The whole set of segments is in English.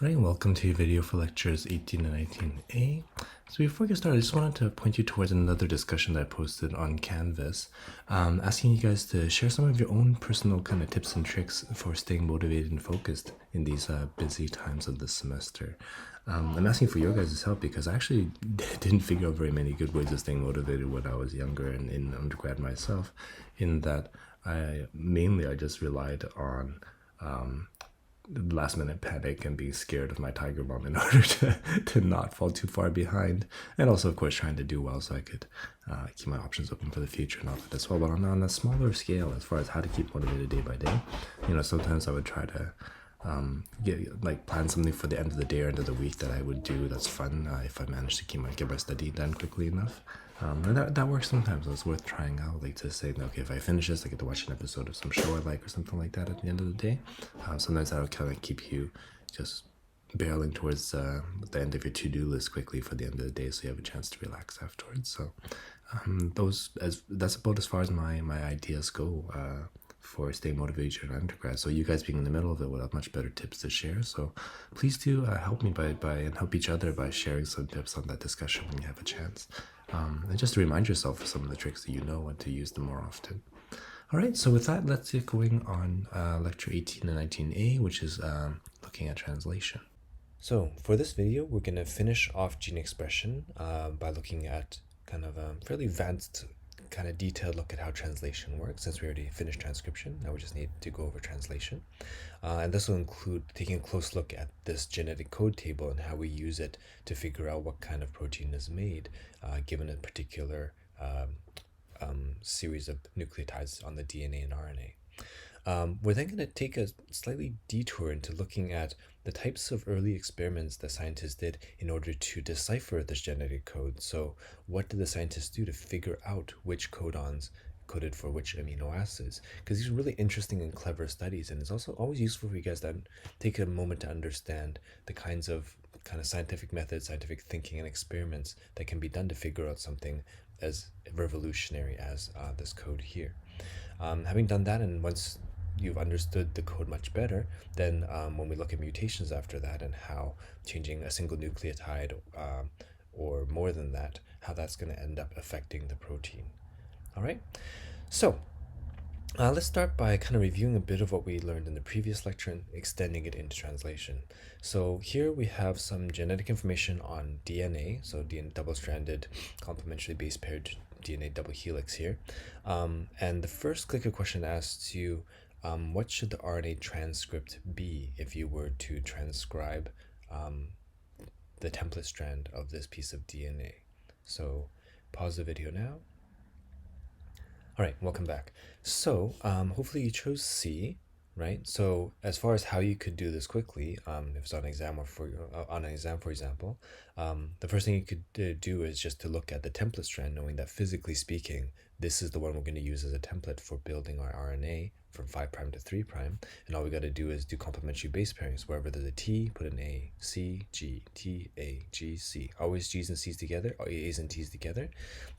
Alright, welcome to your video for lectures 18 and 19a. So before we get started, I just wanted to point you towards another discussion that I posted on Canvas, asking you guys to share some of your own personal kind of tips and tricks for staying motivated and focused in these busy times of the semester. I'm asking for your guys' help because I actually didn't figure out very many good ways of staying motivated when I was younger and in undergrad myself, in that I just relied on last minute panic and being scared of my tiger mom in order to not fall too far behind, and also of course trying to do well so I could keep my options open for the future and all that as well. But on a smaller scale, as far as how to keep motivated day by day, sometimes I would try to plan something for the end of the day or end of the week that I would do that's fun, if I manage to get my study done quickly enough. And that works sometimes. It's worth trying out, like to say, okay, if I finish this, I get to watch an episode of some show I like or something like that at the end of the day. Sometimes that'll kind of keep you just barreling towards the end of your to-do list quickly for the end of the day, so you have a chance to relax afterwards. So that's about as far as my ideas go for staying motivated in undergrad. So you guys being in the middle of it will have much better tips to share. So please do help me and help each other by sharing some tips on that discussion when you have a chance. And just to remind yourself of some of the tricks that you know and to use them more often. All right, so with that, let's get going on lecture 18 and 19a, which is looking at translation. So for this video, we're going to finish off gene expression by looking at kind of a fairly advanced, kind of detailed look at how translation works. Since we already finished transcription, now we just need to go over translation. And this will include taking a close look at this genetic code table and how we use it to figure out what kind of protein is made given a particular series of nucleotides on the DNA and RNA. We're then going to take a slightly detour into looking at the types of early experiments that scientists did in order to decipher this genetic code. So what did the scientists do to figure out which codons coded for which amino acids? Because these are really interesting and clever studies, and it's also always useful for you guys to take a moment to understand the kind of scientific methods, scientific thinking, and experiments that can be done to figure out something as revolutionary as this code here. Having done that, and once you've understood the code much better, then when we look at mutations after that and how changing a single nucleotide or more than that, how that's going to end up affecting the protein. All right, so let's start by kind of reviewing a bit of what we learned in the previous lecture and extending it into translation. So here we have some genetic information on DNA, so DNA double-stranded complementary base paired DNA double helix here. And the first clicker question asks you, what should the RNA transcript be if you were to transcribe the template strand of this piece of DNA? So pause the video now. All right, welcome back. So hopefully you chose C, right? So as far as how you could do this quickly, if it's on an exam for example, the first thing you could do is just to look at the template strand, knowing that physically speaking, this is the one we're going to use as a template for building our RNA from 5' to 3'. And all we got to do is do complementary base pairings. Wherever there's a T, put an A, C, G, T, A, G, C. Always G's and C's together, or A's and T's together.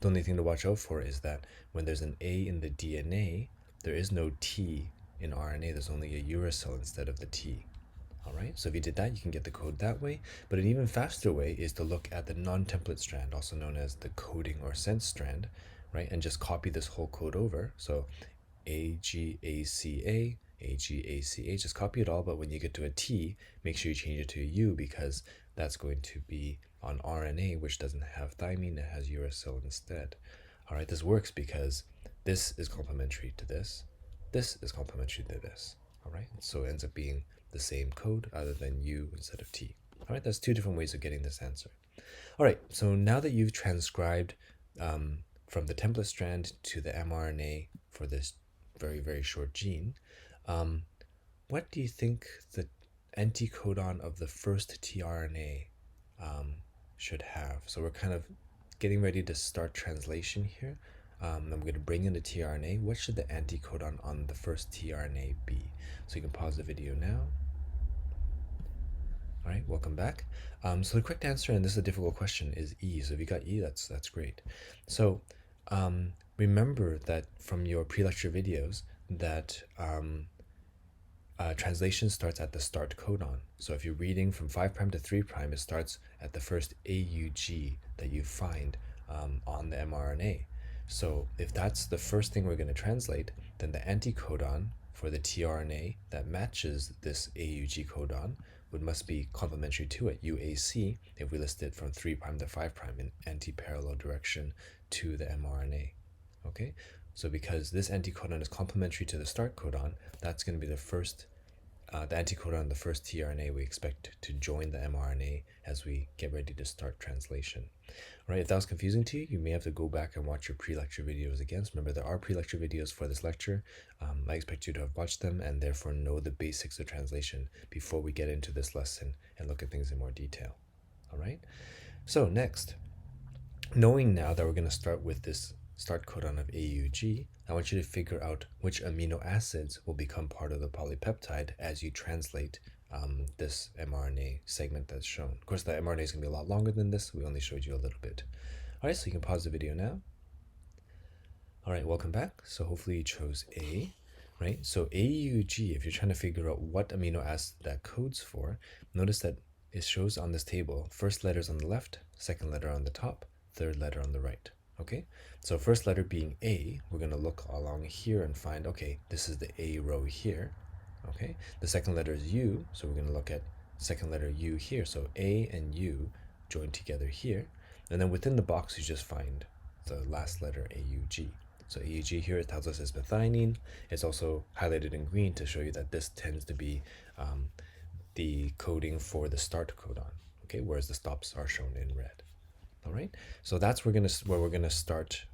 The only thing to watch out for is that when there's an A in the DNA, there is no T in RNA. There's only a uracil instead of the T. All right, so if you did that, you can get the code that way. But an even faster way is to look at the non-template strand, also known as the coding or sense strand, right? And just copy this whole code over. So AGACA, AGACA, just copy it all, but when you get to a T, make sure you change it to a U, because that's going to be on RNA, which doesn't have thymine, it has uracil instead. All right, this works because this is complementary to this is complementary to this. All right, so it ends up being the same code other than U instead of T. All right, that's two different ways of getting this answer. All right, so now that you've transcribed from the template strand to the mRNA for this very, very short gene, what do you think the anticodon of the first tRNA should have? So we're kind of getting ready to start translation here. I'm going to bring in the tRNA. What should the anticodon on the first tRNA be? So you can pause the video now. All right, welcome back. So the correct answer, and this is a difficult question, is E. So if you got E, that's great. So remember that from your pre-lecture videos that translation starts at the start codon. So if you're reading from 5' to 3', it starts at the first AUG that you find on the mRNA. So if that's the first thing we're going to translate, then the anticodon for the tRNA that matches this AUG codon must be complementary to it, UAC, if we list it from 3' to 5' in anti-parallel direction to the mRNA. Okay, so because this anticodon is complementary to the start codon, that's going to be the first, the anticodon, the first tRNA we expect to join the mRNA as we get ready to start translation. Right, if that was confusing to you, you may have to go back and watch your pre-lecture videos again. So remember, there are pre-lecture videos for this lecture. I expect you to have watched them and therefore know the basics of translation before we get into this lesson and look at things in more detail. All right, so next, knowing now that we're going to start with this start codon of AUG, I want you to figure out which amino acids will become part of the polypeptide as you translate this mRNA segment that's shown. Of course, the mRNA is going to be a lot longer than this. We only showed you a little bit. All right, so you can pause the video now. All right, welcome back. So hopefully you chose A, right? So AUG, if you're trying to figure out what amino acid that codes for, notice that it shows on this table, first letters on the left, second letter on the top, third letter on the right. Okay, so first letter being A, we're going to look along here and find, okay, this is the A row here. Okay, the second letter is U, so we're going to look at second letter U here. So A and U join together here. And then within the box, you just find the last letter AUG. So AUG here, it tells us it's methionine. It's also highlighted in green to show you that this tends to be the coding for the start codon, okay, whereas the stops are shown in red. All right, so that's where we're gonna start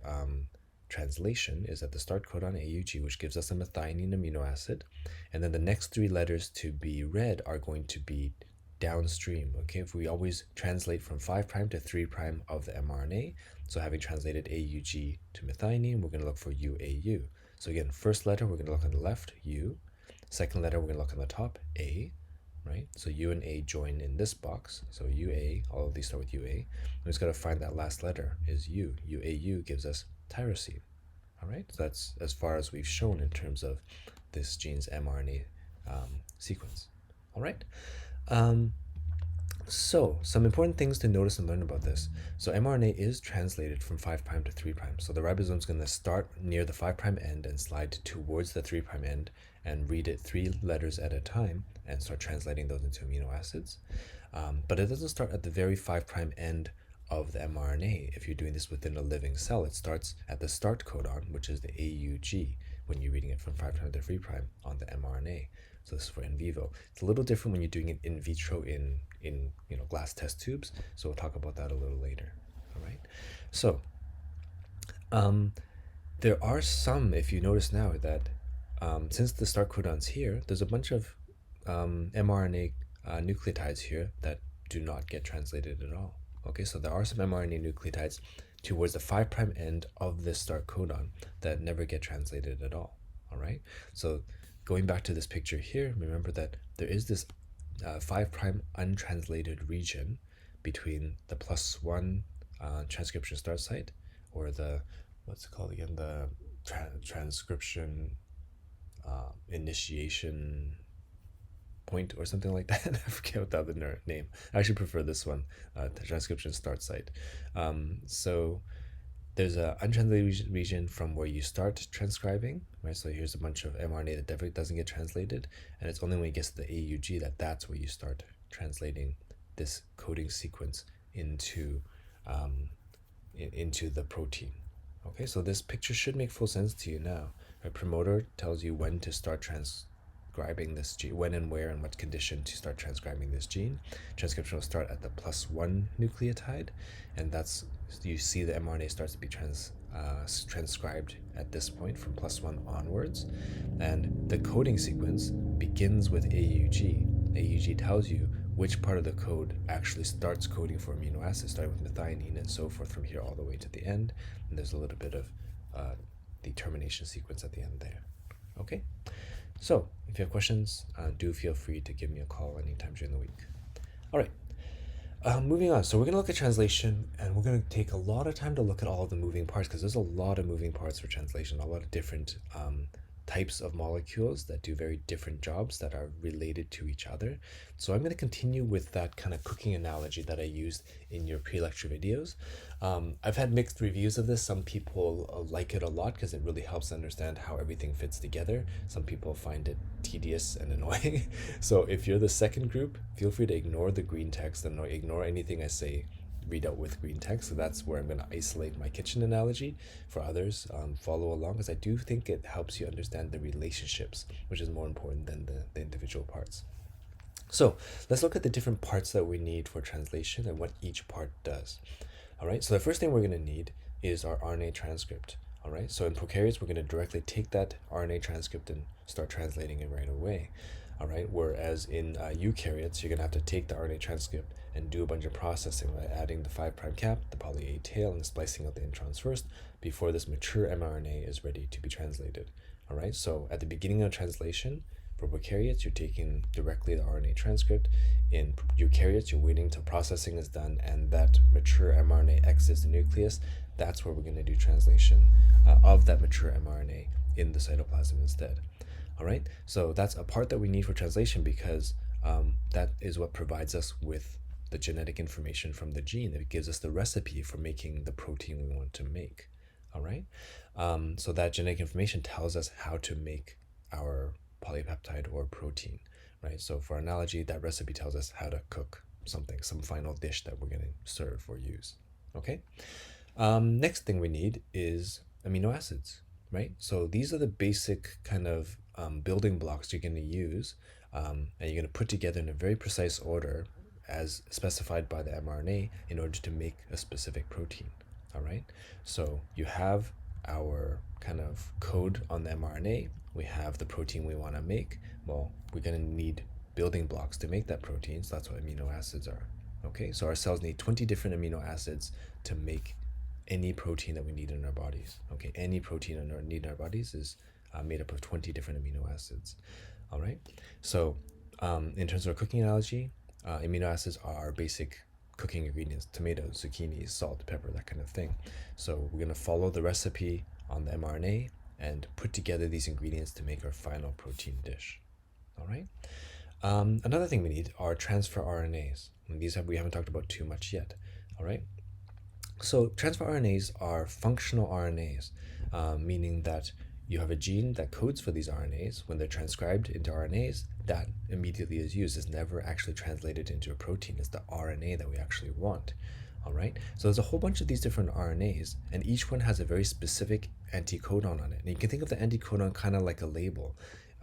translation is at the start codon AUG, which gives us a methionine amino acid, and then the next three letters to be read are going to be downstream. Okay, if we always translate from 5' to 3' of the mRNA, so having translated AUG to methionine, we're going to look for UAU. So again, first letter we're going to look on the left, U. Second letter we're going to look on the top, A. Right? So U and A join in this box. So UA, all of these start with UA. We just got to find that last letter is U. UAU gives us tyrosine. All right, so that's as far as we've shown in terms of this gene's mRNA sequence. All right. So some important things to notice and learn about this. So mRNA is translated from 5' to 3'. So the ribosome is going to start near the 5' end and slide towards the 3' end and read it 3 letters at a time and start translating those into amino acids. But it doesn't start at the very 5' end of the mRNA. If you're doing this within a living cell, it starts at the start codon, which is the AUG, when you're reading it from 5' to 3' on the mRNA. So this is for in vivo. It's a little different when you're doing it in vitro in glass test tubes. So we'll talk about that a little later. All right. So there are some, if you notice now, that since the start codon's here, there's a bunch of mRNA nucleotides here that do not get translated at all. Okay, so there are some mRNA nucleotides towards the 5' end of this start codon that never get translated at all. All right, so going back to this picture here, remember that there is this 5' untranslated region between the +1 transcription start site, or the, what's it called again, the transcription initiation point or something like that. I forget what the other name. I actually prefer this one, the transcription start site. So there's an untranslated region from where you start transcribing, right? So here's a bunch of mRNA that definitely doesn't get translated, and it's only when it gets to the AUG that's where you start translating this coding sequence into the protein. Okay, so this picture should make full sense to you now. Right? Promoter tells you when to start transcribing this gene, when and where and what condition to start transcribing this gene. Transcription will start at the +1 nucleotide, and that's, you see the mRNA starts to be transcribed at this point from +1 onwards, and the coding sequence begins with AUG. AUG tells you which part of the code actually starts coding for amino acids, starting with methionine and so forth from here all the way to the end, and there's a little bit of the termination sequence at the end there. Okay, so if you have questions, do feel free to give me a call anytime during the week. All right. Moving on, so we're going to look at translation, and we're going to take a lot of time to look at all of the moving parts, because there's a lot of moving parts for translation, a lot of different types of molecules that do very different jobs that are related to each other. So I'm going to continue with that kind of cooking analogy that I used in your pre-lecture videos. I've had mixed reviews of this. Some people like it a lot because it really helps understand how everything fits together. Some people find it tedious and annoying. So if you're the second group, feel free to ignore the green text and ignore anything I say read out with green text. So that's where I'm going to isolate my kitchen analogy. For others, follow along, because I do think it helps you understand the relationships, which is more important than the individual parts. So let's look at the different parts that we need for translation and what each part does. All right, so the first thing we're going to need is our RNA transcript. All right, so in prokaryotes, we're going to directly take that RNA transcript and start translating it right away. All right, whereas in eukaryotes, you're going to have to take the RNA transcript and do a bunch of processing by adding the 5' cap, the poly A tail, and splicing out the introns first before this mature mRNA is ready to be translated. All right, so at the beginning of translation, for prokaryotes, you're taking directly the RNA transcript. In eukaryotes, you're waiting till processing is done and that mature mRNA exits the nucleus. That's where we're going to do translation of that mature mRNA in the cytoplasm instead. All right, so that's a part that we need for translation because that is what provides us with the genetic information from the gene. It gives us the recipe for making the protein we want to make. All right, so that genetic information tells us how to make our polypeptide or protein, right? So for analogy, that recipe tells us how to cook something, some final dish that we're going to serve or use. Okay. Next thing we need is amino acids, right? So these are the basic kind of building blocks you're going to use, and you're going to put together in a very precise order as specified by the mRNA in order to make a specific protein. All right. So you have our kind of code on the mRNA. We have the protein we want to make. Well, we're going to need building blocks to make that protein. So that's what amino acids are. Okay. So our cells need 20 different amino acids to make any protein that we need in our bodies. Okay. Any protein need in our bodies is made up of 20 different amino acids. All right. So in terms of our cooking analogy, amino acids are our basic cooking ingredients: tomatoes, zucchini, salt, pepper, that kind of thing. So we're going to follow the recipe on the mRNA and put together these ingredients to make our final protein dish. All right. Another thing we need are transfer RNAs. And these we haven't talked about too much yet. All right. So transfer RNAs are functional RNAs, meaning that you have a gene that codes for these RNAs. When they're transcribed into RNAs, that immediately is used. It's never actually translated into a protein. It's the RNA that we actually want. All right. So there's a whole bunch of these different RNAs, and each one has a very specific anticodon on it. And you can think of the anticodon kind of like a label,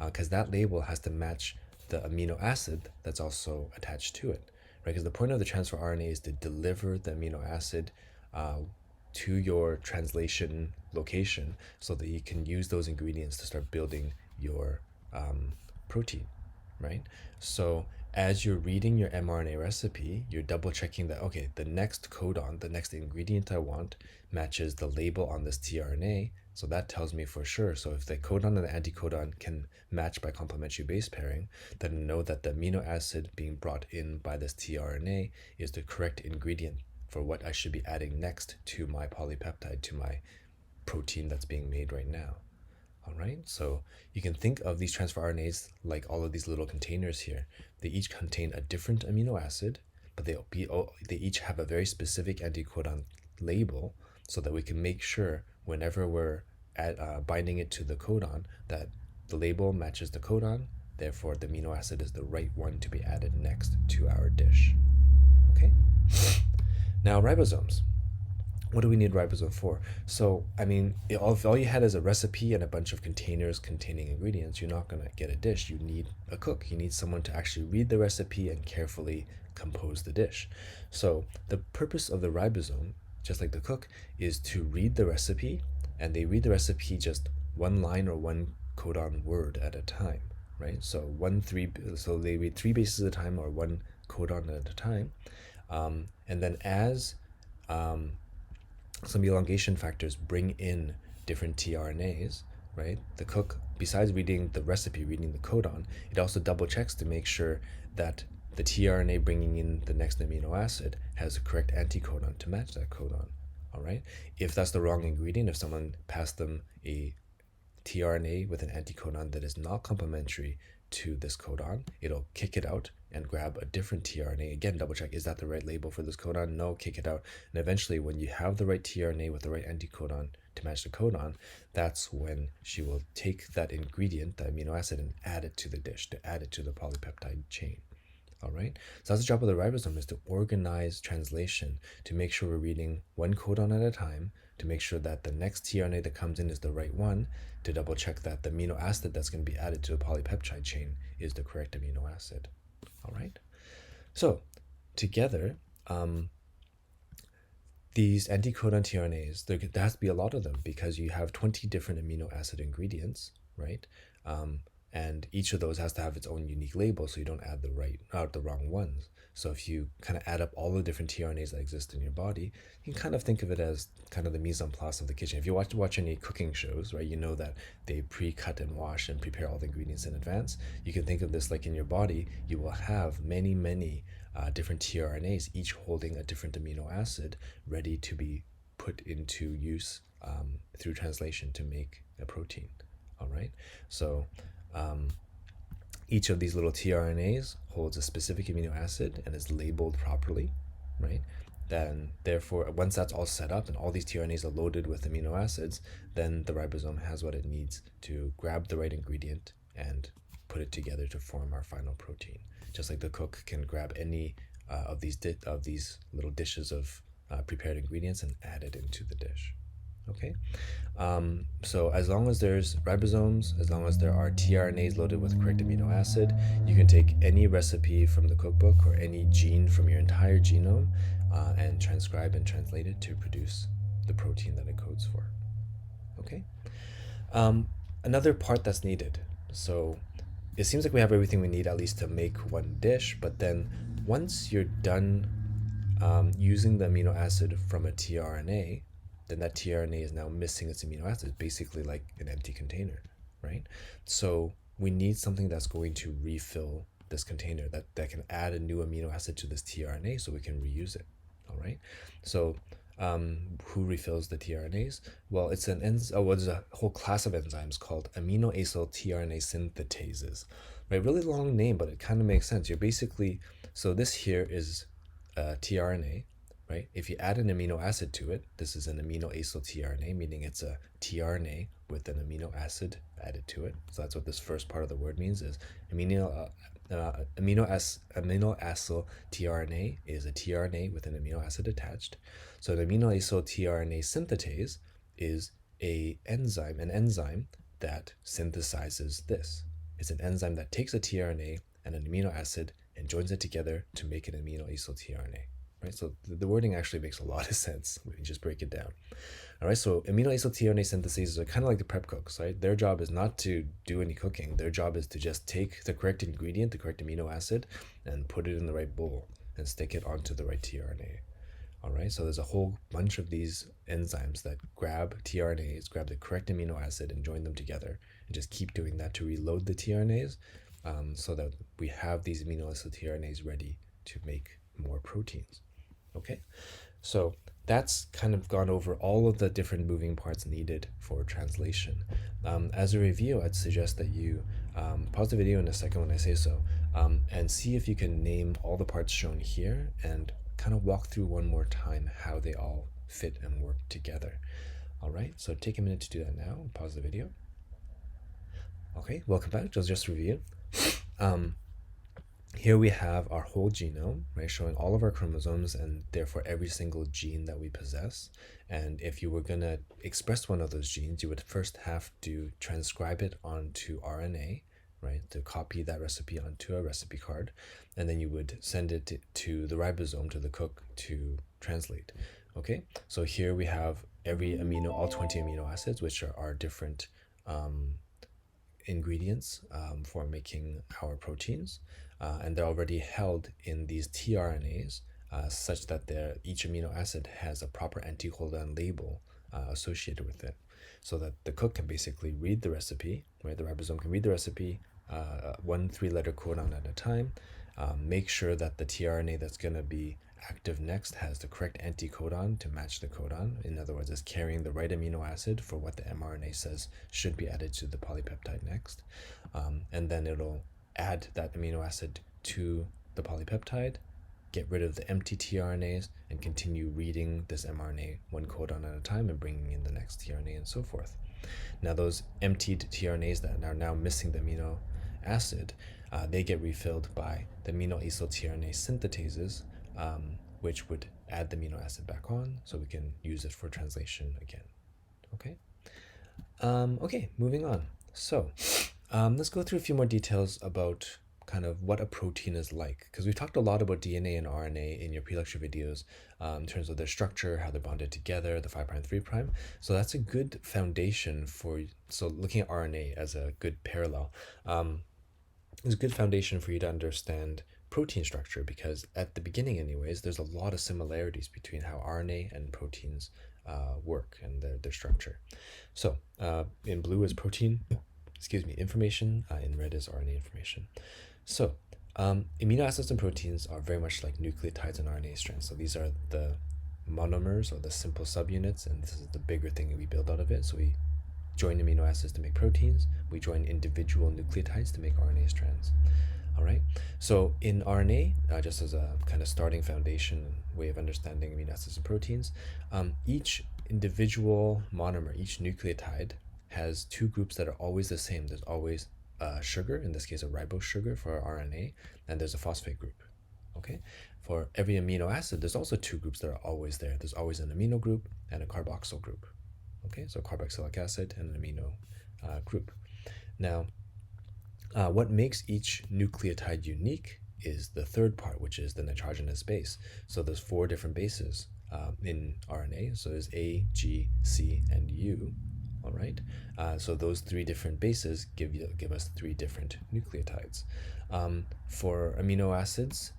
because that label has to match the amino acid that's also attached to it, right? Because the point of the transfer RNA is to deliver the amino acid to your translation location so that you can use those ingredients to start building your protein, right? So as you're reading your mRNA recipe, you're double checking that, okay, the next codon, the next ingredient I want matches the label on this tRNA. So that tells me for sure. So if the codon and the anticodon can match by complementary base pairing, then I know that the amino acid being brought in by this tRNA is the correct ingredient for what I should be adding next to my polypeptide, to my protein that's being made right now. All right, so you can think of these transfer RNAs like all of these little containers here. They each contain a different amino acid, but they each have a very specific anticodon label so that we can make sure whenever we're binding it to the codon that the label matches the codon, therefore the amino acid is the right one to be added next to our dish. Okay? Now, ribosomes. What do we need ribosome for? So, I mean, if all you had is a recipe and a bunch of containers containing ingredients, you're not going to get a dish. You need a cook. You need someone to actually read the recipe and carefully compose the dish. So, the purpose of the ribosome, just like the cook, is to read the recipe, and they read the recipe just one line or one codon word at a time, right? So they read 3 bases at a time or one codon at a time. And then as some elongation factors bring in different tRNAs, right? The cook, besides reading the recipe, reading the codon, it also double checks to make sure that the tRNA bringing in the next amino acid has the correct anticodon to match that codon. All right. If that's the wrong ingredient, if someone passed them a tRNA with an anticodon that is not complementary to this codon, it'll kick it out and grab a different tRNA. Again, double check, is that the right label for this codon? No, kick it out. And eventually, when you have the right tRNA with the right anticodon to match the codon, that's when she will take that ingredient, the amino acid, and add it to the dish, to add it to the polypeptide chain. All right, so that's the job of the ribosome, is to organize translation, to make sure we're reading one codon at a time, to make sure that the next tRNA that comes in is the right one, to double check that the amino acid that's going to be added to the polypeptide chain is the correct amino acid. All right, so together, these anticodon tRNAs, there has to be a lot of them because you have 20 different amino acid ingredients, right? And each of those has to have its own unique label so you don't add the wrong ones. So if you kind of add up all the different tRNAs that exist in your body, you can kind of think of it as kind of the mise en place of the kitchen. If you watch any cooking shows, right, you know that they pre-cut and wash and prepare all the ingredients in advance. You can think of this like in your body, you will have many different tRNAs, each holding a different amino acid, ready to be put into use through translation to make a protein. All right, so each of these little tRNAs holds a specific amino acid and is labeled properly, right? Then, therefore, once that's all set up and all these tRNAs are loaded with amino acids, then the ribosome has what it needs to grab the right ingredient and put it together to form our final protein. Just like the cook can grab any of these little dishes of prepared ingredients and add it into the dish. Okay, so as long as there's ribosomes, as long as there are tRNAs loaded with the correct amino acid, you can take any recipe from the cookbook or any gene from your entire genome and transcribe and translate it to produce the protein that it codes for. Okay, another part that's needed. So it seems like we have everything we need at least to make one dish, but then once you're done using the amino acid from a tRNA, then that tRNA is now missing its amino acid, basically like an empty container, right? So we need something that's going to refill this container, that can add a new amino acid to this tRNA so we can reuse it, all right? So who refills the tRNAs? Well, there's a whole class of enzymes called amino acyl tRNA synthetases, right? Really long name, but it kind of makes sense. So this here is tRNA, right? If you add an amino acid to it, this is an amino acyl tRNA, meaning it's a tRNA with an amino acid added to it. So that's what this first part of the word means, is amino acyl tRNA is a tRNA with an amino acid attached. So an amino acyl tRNA synthetase is an enzyme that synthesizes this. It's an enzyme that takes a tRNA and an amino acid and joins it together to make an amino acyl tRNA. Right? So the wording actually makes a lot of sense when you just break it down. All right, so amino acyl tRNA synthetases are kind of like the prep cooks, right? Their job is not to do any cooking. Their job is to just take the correct ingredient, the correct amino acid, and put it in the right bowl and stick it onto the right tRNA. All right, so there's a whole bunch of these enzymes that grab tRNAs, grab the correct amino acid, and join them together, and just keep doing that to reload the tRNAs so that we have these amino acyl tRNAs ready to make more proteins. Okay, so that's kind of gone over all of the different moving parts needed for translation. As a review, I'd suggest that you pause the video in a second when I say so, and see if you can name all the parts shown here and kind of walk through one more time how they all fit and work together. All right, so take a minute to do that now. Pause the video. Okay, welcome back. Just review. Here we have our whole genome, right, showing all of our chromosomes and therefore every single gene that we possess. And if you were going to express one of those genes, you would first have to transcribe it onto RNA, right, to copy that recipe onto a recipe card. And then you would send it to the ribosome, to the cook, to translate. Okay, so here we have all 20 amino acids, which are our different ingredients for making our proteins, and they're already held in these tRNAs such that each amino acid has a proper anticodon label associated with it, so that the cook can basically read the recipe, right? The ribosome can read the recipe, one 3-letter codon at a time, Make sure that the tRNA that's going to be active next has the correct anticodon to match the codon. In other words, it's carrying the right amino acid for what the mRNA says should be added to the polypeptide next. And then it'll add that amino acid to the polypeptide, get rid of the empty tRNAs, and continue reading this mRNA one codon at a time and bringing in the next tRNA and so forth. Now, those emptied tRNAs that are now missing the amino acid, they get refilled by the amino acyl tRNA synthetases, which would add the amino acid back on so we can use it for translation again. Okay? Okay, moving on. So, let's go through a few more details about kind of what a protein is like, because we've talked a lot about DNA and RNA in your pre-lecture videos in terms of their structure, how they're bonded together, the 5' 3'. So that's a good foundation for, so looking at RNA as a good parallel, is a good foundation for you to understand protein structure, because at the beginning anyways, there's a lot of similarities between how RNA and proteins work and their structure. So in blue is protein, information, in red is RNA information. So amino acids and proteins are very much like nucleotides and RNA strands. So these are the monomers or the simple subunits, and this is the bigger thing that we build out of it. So we join amino acids to make proteins, we join individual nucleotides to make RNA strands. All right. So in RNA, just as a kind of starting foundation way of understanding amino acids and proteins, each individual monomer, each nucleotide, has two groups that are always the same. There's always sugar, in this case a ribose sugar for RNA, and there's a phosphate group. Okay. For every amino acid, there's also two groups that are always there. There's always an amino group and a carboxyl group. Okay, so carboxylic acid and an amino group. Now, what makes each nucleotide unique is the third part, which is the nitrogenous base. So there's 4 different bases in RNA. So there's A, G, C, and U. All right. So those 3 different bases give us 3 different nucleotides. For amino acids,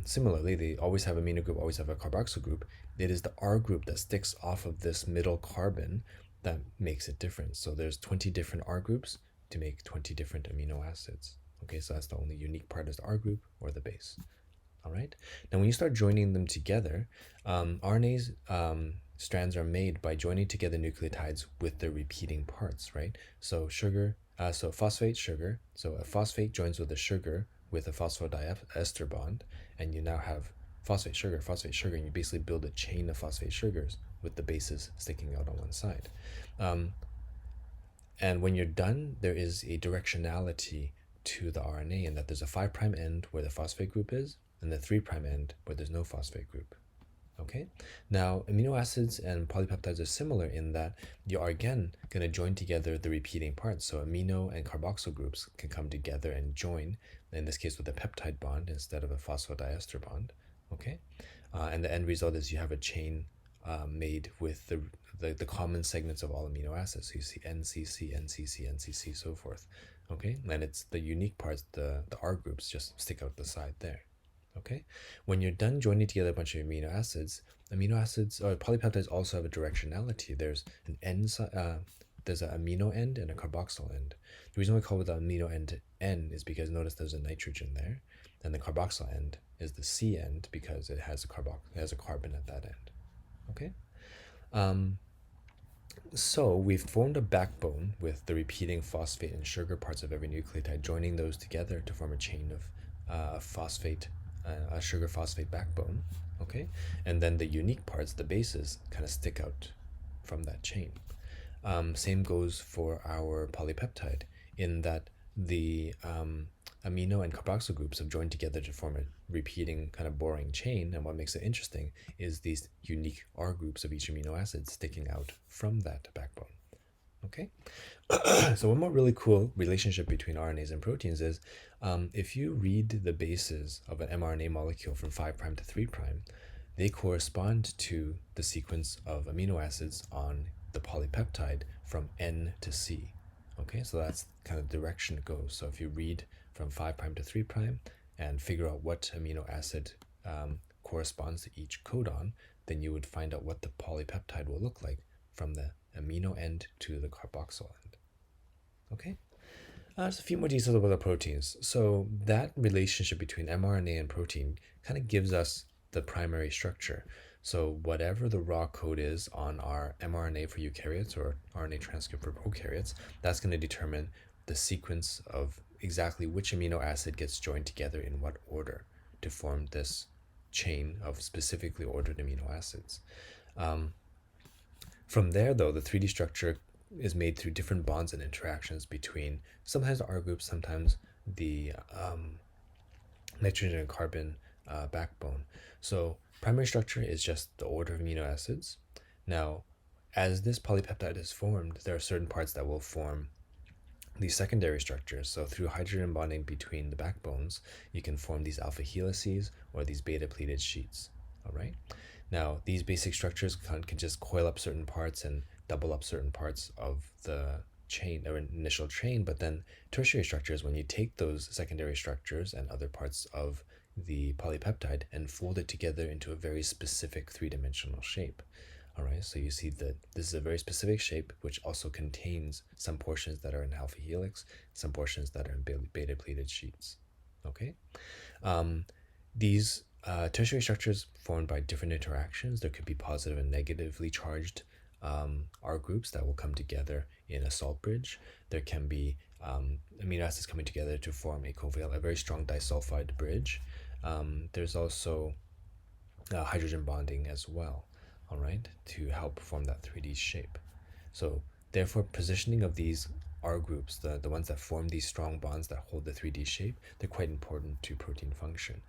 similarly, they always have amino group, always have a carboxyl group. It is the R group that sticks off of this middle carbon that makes it different. So there's 20 different R groups to make 20 different amino acids. Okay, so that's the only unique part is the R group or the base. All right. Now, when you start joining them together, RNA's strands are made by joining together nucleotides with their repeating parts, right? So sugar, so phosphate, sugar. So a phosphate joins with a sugar with a phosphodiester bond, and you now have phosphate, sugar, and you basically build a chain of phosphate sugars with the bases sticking out on one side. And when you're done, there is a directionality to the RNA in that there's a 5' end where the phosphate group is, and the 3' end where there's no phosphate group. Okay? Now, amino acids and polypeptides are similar in that you are again going to join together the repeating parts. So amino and carboxyl groups can come together and join, in this case with a peptide bond instead of a phosphodiester bond. Okay? And the end result is you have a chain made with the common segments of all amino acids. So you see NCC, NCC, NCC, so forth. Okay? And it's the unique parts, the R groups just stick out the side there. Okay? When you're done joining together a bunch of amino acids or polypeptides also have a directionality. There's an end, there's an amino end and a carboxyl end. The reason we call it the amino end N is because notice there's a nitrogen there, and the carboxyl end is the C end because it has a carbon at that end. Okay? So we've formed a backbone with the repeating phosphate and sugar parts of every nucleotide, joining those together to form a chain of phosphate, a sugar phosphate backbone. Okay, and then the unique parts, the bases, kind of stick out from that chain. Same goes for our polypeptide, in that the amino and carboxyl groups have joined together to form a repeating kind of boring chain, and what makes it interesting is these unique R groups of each amino acid sticking out from that backbone. Okay, so one more really cool relationship between RNAs and proteins is if you read the bases of an mRNA molecule from 5' to 3', they correspond to the sequence of amino acids on the polypeptide from N to C. Okay, so that's kind of the direction it goes. So if you read from 5' to 3' and figure out what amino acid corresponds to each codon, then you would find out what the polypeptide will look like from the amino end to the carboxyl end. Okay? There's a few more details about the proteins. So that relationship between mRNA and protein kind of gives us the primary structure. So whatever the raw code is on our mRNA for eukaryotes or RNA transcript for prokaryotes, that's going to determine the sequence of exactly which amino acid gets joined together in what order to form this chain of specifically ordered amino acids. From there, though, the 3D structure is made through different bonds and interactions between sometimes R groups, sometimes the nitrogen and carbon backbone. So primary structure is just the order of amino acids. Now, as this polypeptide is formed, there are certain parts that will form these secondary structures. So through hydrogen bonding between the backbones, you can form these alpha helices or these beta pleated sheets. All right. Now, these basic structures can just coil up certain parts and double up certain parts of the chain or initial chain, but then tertiary structures, when you take those secondary structures and other parts of the polypeptide and fold it together into a very specific three-dimensional shape. All right, so you see that this is a very specific shape, which also contains some portions that are in alpha helix, some portions that are in beta pleated sheets. Okay, these tertiary structures formed by different interactions. There could be positive and negatively charged R groups that will come together in a salt bridge. There can be amino acids coming together to form a very strong disulfide bridge. There's also hydrogen bonding as well, all right, to help form that 3D shape. So therefore, positioning of these R groups, the ones that form these strong bonds that hold the 3D shape, they're quite important to protein function.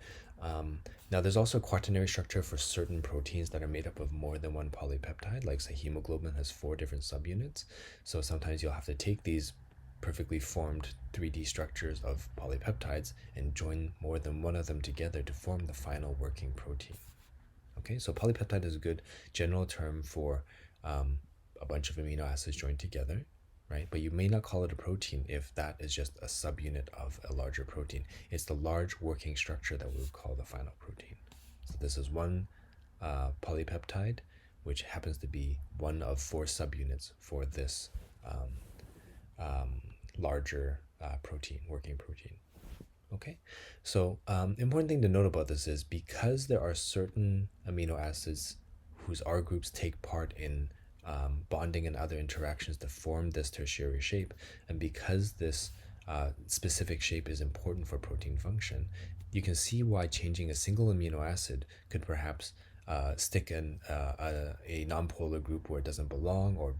Now, there's also a quaternary structure for certain proteins that are made up of more than one polypeptide, like say hemoglobin has 4 different subunits. So sometimes you'll have to take these perfectly formed 3D structures of polypeptides and join more than one of them together to form the final working protein. Okay, so polypeptide is a good general term for a bunch of amino acids joined together, right? But you may not call it a protein if that is just a subunit of a larger protein. It's the large working structure that we would call the final protein. So this is one polypeptide, which happens to be one of 4 subunits for this larger protein, working protein. Okay, so important thing to note about this is because there are certain amino acids whose R groups take part in bonding and other interactions to form this tertiary shape, and because this specific shape is important for protein function, you can see why changing a single amino acid could perhaps stick in a nonpolar group where it doesn't belong, or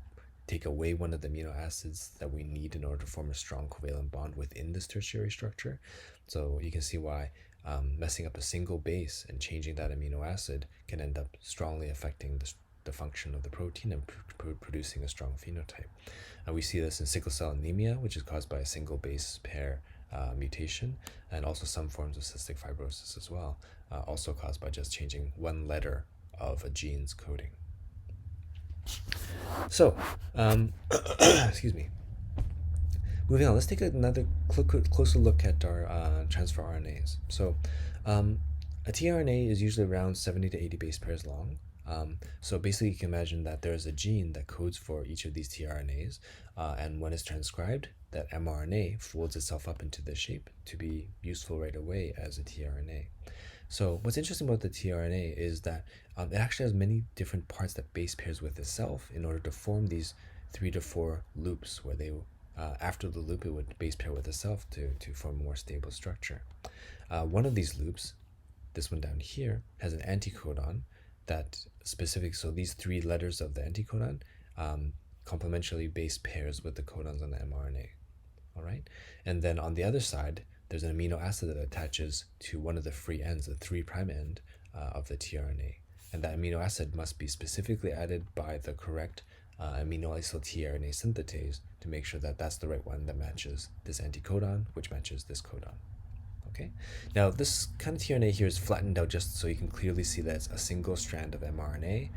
take away one of the amino acids that we need in order to form a strong covalent bond within this tertiary structure. So you can see why messing up a single base and changing that amino acid can end up strongly affecting the function of the protein and producing a strong phenotype. We see this in sickle cell anemia, which is caused by a single base pair mutation, and also some forms of cystic fibrosis as well, also caused by just changing one letter of a gene's coding. So, excuse me. Moving on, let's take another closer look at our transfer RNAs. So, a tRNA is usually around 70 to 80 base pairs long. So basically, you can imagine that there's a gene that codes for each of these tRNAs, and when it's transcribed, that mRNA folds itself up into this shape to be useful right away as a tRNA. So what's interesting about the tRNA is that it actually has many different parts that base pairs with itself in order to form these 3 to 4 loops where they, after the loop, it would base pair with itself to form a more stable structure. One of these loops, this one down here, has an anticodon that specific, so these 3 letters of the anticodon complementarily base pairs with the codons on the mRNA. All right, and then on the other side, there's an amino acid that attaches to one of the free ends, the 3' end of the tRNA. And that amino acid must be specifically added by the correct aminoacyl tRNA synthetase to make sure that that's the right one that matches this anticodon, which matches this codon. Okay, now this kind of tRNA here is flattened out just so you can clearly see that it's a single strand of mRNA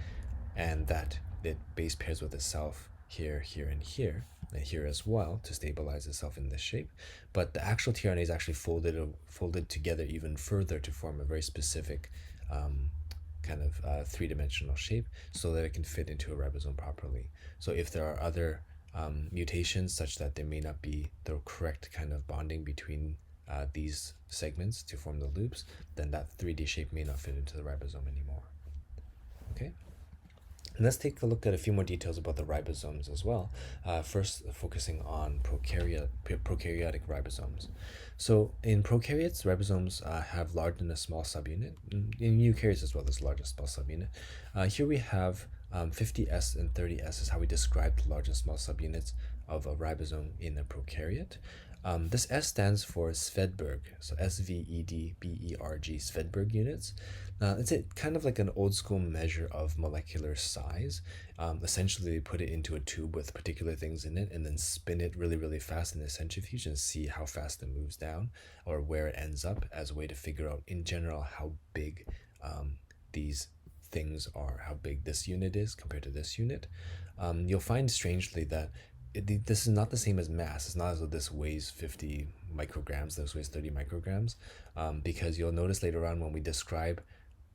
and that it base pairs with itself here, here, and here as well to stabilize itself in this shape. But the actual tRNA is actually folded together even further to form a very specific kind of 3-dimensional shape so that it can fit into a ribosome properly. So if there are other mutations such that there may not be the correct kind of bonding between these segments to form the loops, then that 3D shape may not fit into the ribosome anymore. Okay? And let's take a look at a few more details about the ribosomes as well. First, focusing on prokaryotic ribosomes. So, in prokaryotes, ribosomes have large and a small subunit. In eukaryotes as well, there's a large and small subunit. Here we have 50S and 30S is how we describe the large and small subunits of a ribosome in a prokaryote. This S stands for Svedberg, so Svedberg, Svedberg units. It's kind of like an old school measure of molecular size. Essentially, they put it into a tube with particular things in it and then spin it really, really fast in a centrifuge and see how fast it moves down or where it ends up as a way to figure out, in general, how big these things are, how big this unit is compared to this unit. You'll find strangely that this is not the same as mass. It's not as though this weighs 50 micrograms, this weighs 30 micrograms, because you'll notice later on when we describe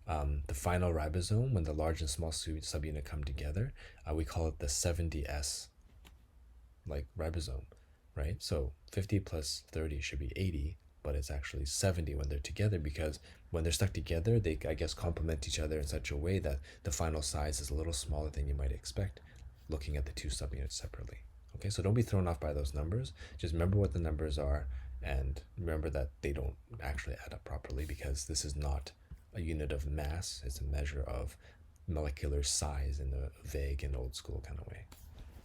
the final ribosome, when the large and small subunit come together, we call it the 70S like ribosome, right? So 50 plus 30 should be 80, but it's actually 70 when they're together, because when they're stuck together, they, I guess, complement each other in such a way that the final size is a little smaller than you might expect looking at the two subunits separately. Okay, so don't be thrown off by those numbers. Just remember what the numbers are and remember that they don't actually add up properly, because this is not a unit of mass, it's a measure of molecular size in a vague and old school kind of way.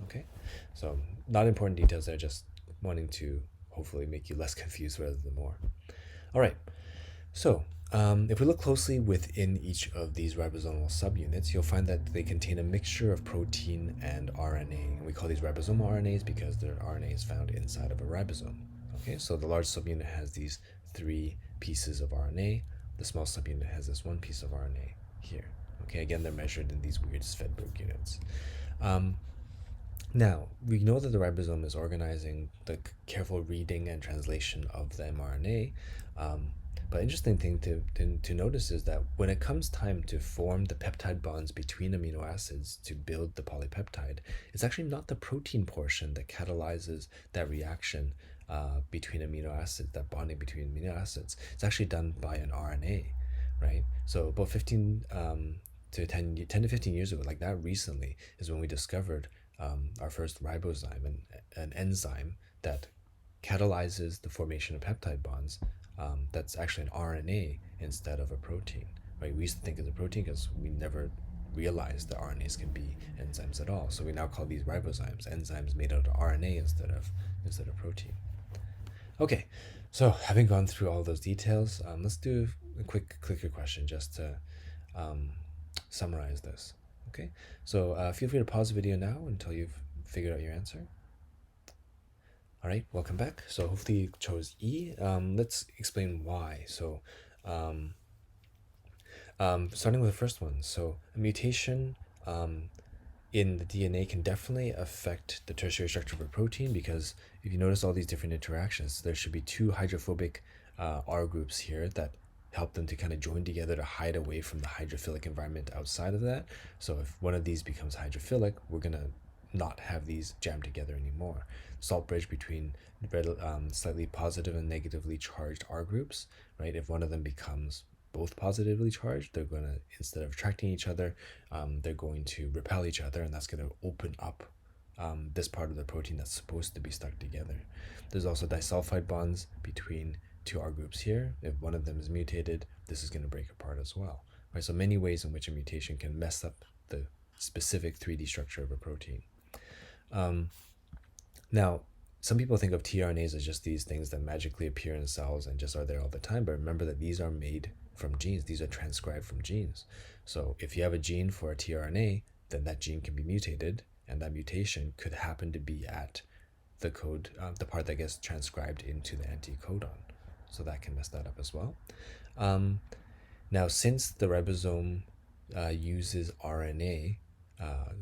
Okay, so not important details there, just wanting to hopefully make you less confused rather than more. All right, so if we look closely within each of these ribosomal subunits, you'll find that they contain a mixture of protein and RNA. We call these ribosomal RNAs because their RNA is found inside of a ribosome. Okay, so the large subunit has these 3 pieces of RNA. The small subunit has this 1 piece of RNA here. Okay, again, they're measured in these weird Svedberg units. Now, we know that the ribosome is organizing the careful reading and translation of the mRNA. But interesting thing to notice is that when it comes time to form the peptide bonds between amino acids to build the polypeptide, it's actually not the protein portion that catalyzes that reaction between amino acids, that bonding between amino acids. It's actually done by an RNA, right? So about 15 to 10 to 15 years ago, like that recently, is when we discovered our first ribozyme, an enzyme that catalyzes the formation of peptide bonds. That's actually an RNA instead of a protein. Right? We used to think it's a protein because we never realized that RNAs can be enzymes at all. So we now call these ribozymes, enzymes made out of RNA instead of protein. Okay, so having gone through all those details, let's do a quick clicker question just to summarize this. Okay, so feel free to pause the video now until you've figured out your answer. All right, welcome back. So hopefully you chose E. Let's explain why. So starting with the first one. So a mutation in the DNA can definitely affect the tertiary structure of a protein, because if you notice all these different interactions, there should be 2 hydrophobic R groups here that help them to kind of join together to hide away from the hydrophilic environment outside of that. So if one of these becomes hydrophilic, we're going to not have these jammed together anymore. Salt bridge between slightly positive and negatively charged R groups, right? If one of them becomes both positively charged, they're going to, instead of attracting each other, they're going to repel each other, and that's going to open up this part of the protein that's supposed to be stuck together. There's also disulfide bonds between 2 R groups here. If one of them is mutated, this is going to break apart as well. Right? So many ways in which a mutation can mess up the specific 3D structure of a protein. Now, some people think of tRNAs as just these things that magically appear in cells and just are there all the time, but remember that these are made from genes. These are transcribed from genes. So if you have a gene for a tRNA, then that gene can be mutated, and that mutation could happen to be at the code, the part that gets transcribed into the anticodon. So that can mess that up as well. Now, since the ribosome uses RNA,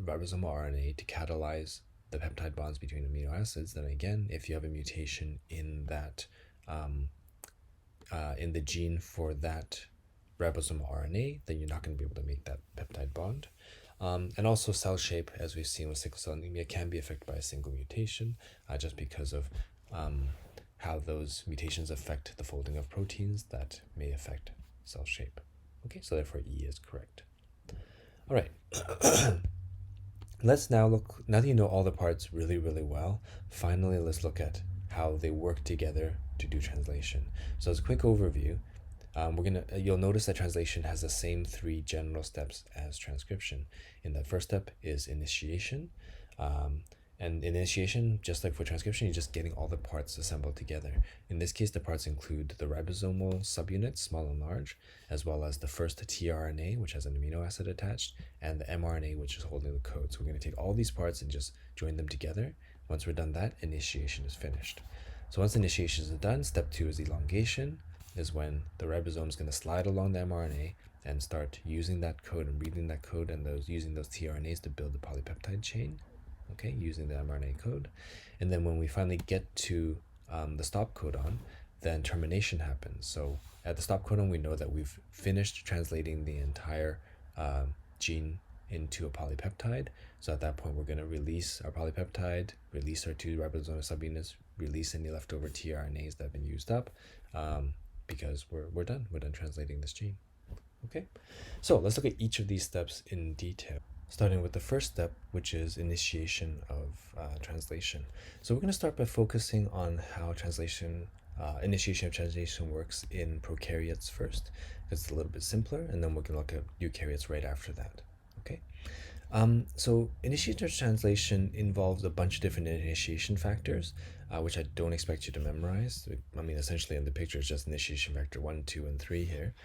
ribosomal RNA, to catalyze the peptide bonds between amino acids, then again, if you have a mutation in that in the gene for that ribosomal RNA, then you're not going to be able to make that peptide bond. And also cell shape, as we've seen with sickle cell anemia, can be affected by a single mutation, just because of how those mutations affect the folding of proteins that may affect cell shape. Okay, so therefore E is correct. All right. Let's now look, now that you know all the parts really, really well, finally let's look at how they work together to do translation. So as a quick overview, you'll notice that translation has the same three general steps as transcription. In the first step is initiation. And in initiation, just like for transcription, you're just getting all the parts assembled together. In this case, the parts include the ribosomal subunits, small and large, as well as the first tRNA, which has an amino acid attached, and the mRNA, which is holding the code. So we're going to take all these parts and just join them together. Once we're done that, initiation is finished. So once initiation is done, step 2 is elongation, is when the ribosome is going to slide along the mRNA and start using that code and reading that code and using those tRNAs to build the polypeptide chain, okay, using the mRNA code. And then when we finally get to the stop codon, then termination happens. So at the stop codon, we know that we've finished translating the entire gene into a polypeptide. So at that point, we're going to release our polypeptide, release our two ribosomal subunits, release any leftover tRNAs that have been used up, because we're done. We're done translating this gene. Okay, so let's look at each of these steps in detail, starting with the first step, which is initiation of translation. So we're going to start by focusing on how initiation of translation works in prokaryotes first, because it's a little bit simpler, and then we're going to look at eukaryotes right after that. Okay. So initiation of translation involves a bunch of different initiation factors, which I don't expect you to memorize. I mean, essentially in the picture it's just initiation factor 1, 2, and 3 here.